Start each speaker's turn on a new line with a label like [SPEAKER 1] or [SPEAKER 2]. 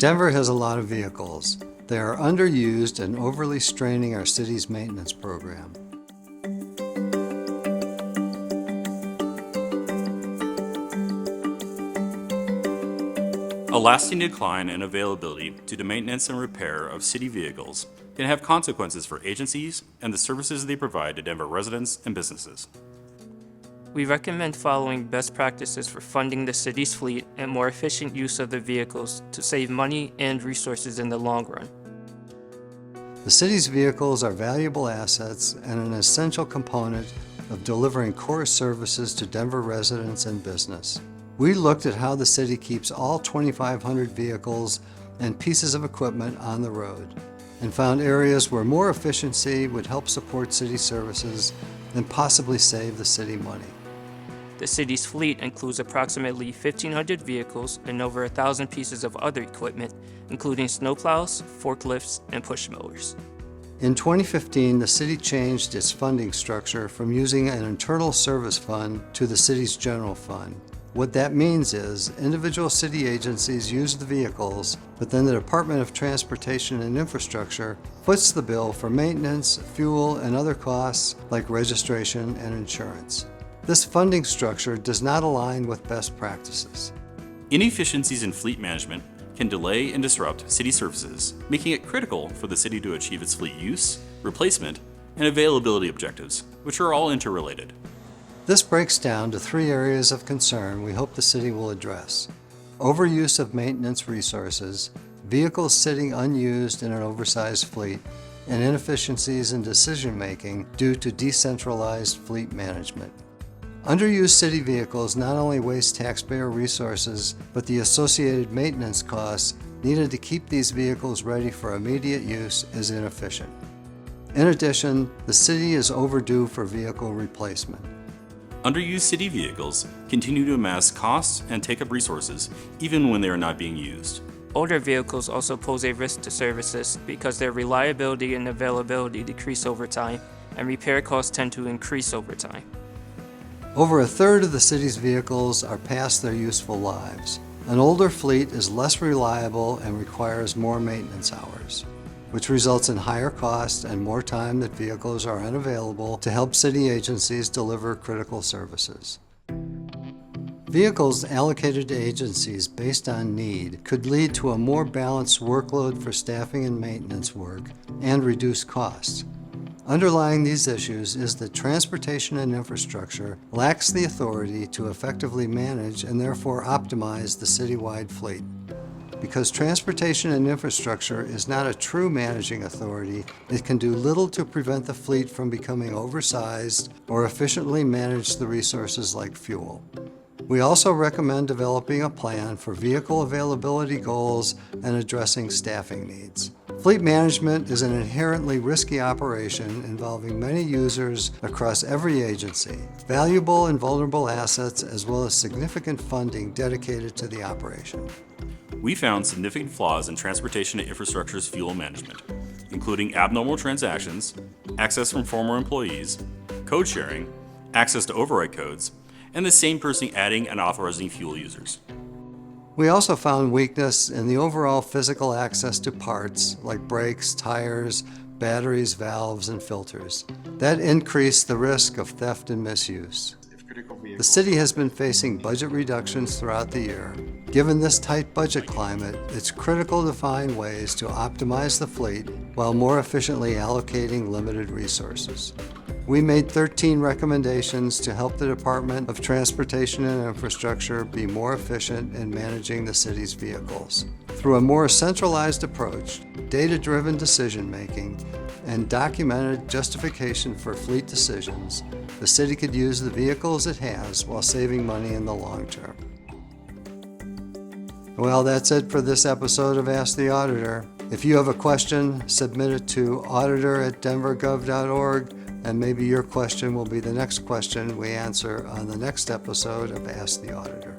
[SPEAKER 1] Denver has a lot of vehicles. They are underused and overly straining our city's maintenance program.
[SPEAKER 2] A lasting decline in availability due to maintenance and repair of city vehicles can have consequences for agencies and the services they provide to Denver residents and businesses.
[SPEAKER 3] We recommend following best practices for funding the city's fleet and more efficient use of the vehicles to save money and resources in the long run.
[SPEAKER 1] The city's vehicles are valuable assets and an essential component of delivering core services to Denver residents and business. We looked at how the city keeps all 2,500 vehicles and pieces of equipment on the road and found areas where more efficiency would help support city services and possibly save the city money.
[SPEAKER 3] The city's fleet includes approximately 1,500 vehicles and over 1,000 pieces of other equipment, including snowplows, forklifts, and push mowers.
[SPEAKER 1] In 2015, the city changed its funding structure from using an internal service fund to the city's general fund. What that means is individual city agencies use the vehicles, but then the Department of Transportation and Infrastructure foots the bill for maintenance, fuel, and other costs like registration and insurance. This funding structure does not align with best practices.
[SPEAKER 2] Inefficiencies in fleet management can delay and disrupt city services, making it critical for the city to achieve its fleet use, replacement, and availability objectives, which are all interrelated.
[SPEAKER 1] This breaks down to 3 areas of concern we hope the city will address: overuse of maintenance resources, vehicles sitting unused in an oversized fleet, and inefficiencies in decision-making due to decentralized fleet management. Underused city vehicles not only waste taxpayer resources, but the associated maintenance costs needed to keep these vehicles ready for immediate use is inefficient. In addition, the city is overdue for vehicle replacement.
[SPEAKER 2] Underused city vehicles continue to amass costs and take up resources even when they are not being used.
[SPEAKER 3] Older vehicles also pose a risk to services because their reliability and availability decrease over time, and repair costs tend to increase over time.
[SPEAKER 1] Over a third of the city's vehicles are past their useful lives. An older fleet is less reliable and requires more maintenance hours, which results in higher costs and more time that vehicles are unavailable to help city agencies deliver critical services. Vehicles allocated to agencies based on need could lead to a more balanced workload for staffing and maintenance work and reduce costs. Underlying these issues is that transportation and infrastructure lacks the authority to effectively manage and therefore optimize the citywide fleet. Because transportation and infrastructure is not a true managing authority, it can do little to prevent the fleet from becoming oversized or efficiently manage the resources like fuel. We also recommend developing a plan for vehicle availability goals and addressing staffing needs. Fleet management is an inherently risky operation involving many users across every agency, valuable and vulnerable assets, as well as significant funding dedicated to the operation.
[SPEAKER 2] We found significant flaws in transportation and infrastructure's fuel management, including abnormal transactions, access from former employees, code sharing, access to override codes, and the same person adding and authorizing fuel users.
[SPEAKER 1] We also found weakness in the overall physical access to parts like brakes, tires, batteries, valves, and filters. That increased the risk of theft and misuse. The city has been facing budget reductions throughout the year. Given this tight budget climate, it's critical to find ways to optimize the fleet while more efficiently allocating limited resources. We made 13 recommendations to help the Department of Transportation and Infrastructure be more efficient in managing the city's vehicles. Through a more centralized approach, data-driven decision-making, and documented justification for fleet decisions, the city could use the vehicles it has while saving money in the long term. Well, that's it for this episode of Ask the Auditor. If you have a question, submit it to auditor@denvergov.org, and maybe your question will be the next question we answer on the next episode of Ask the Auditor.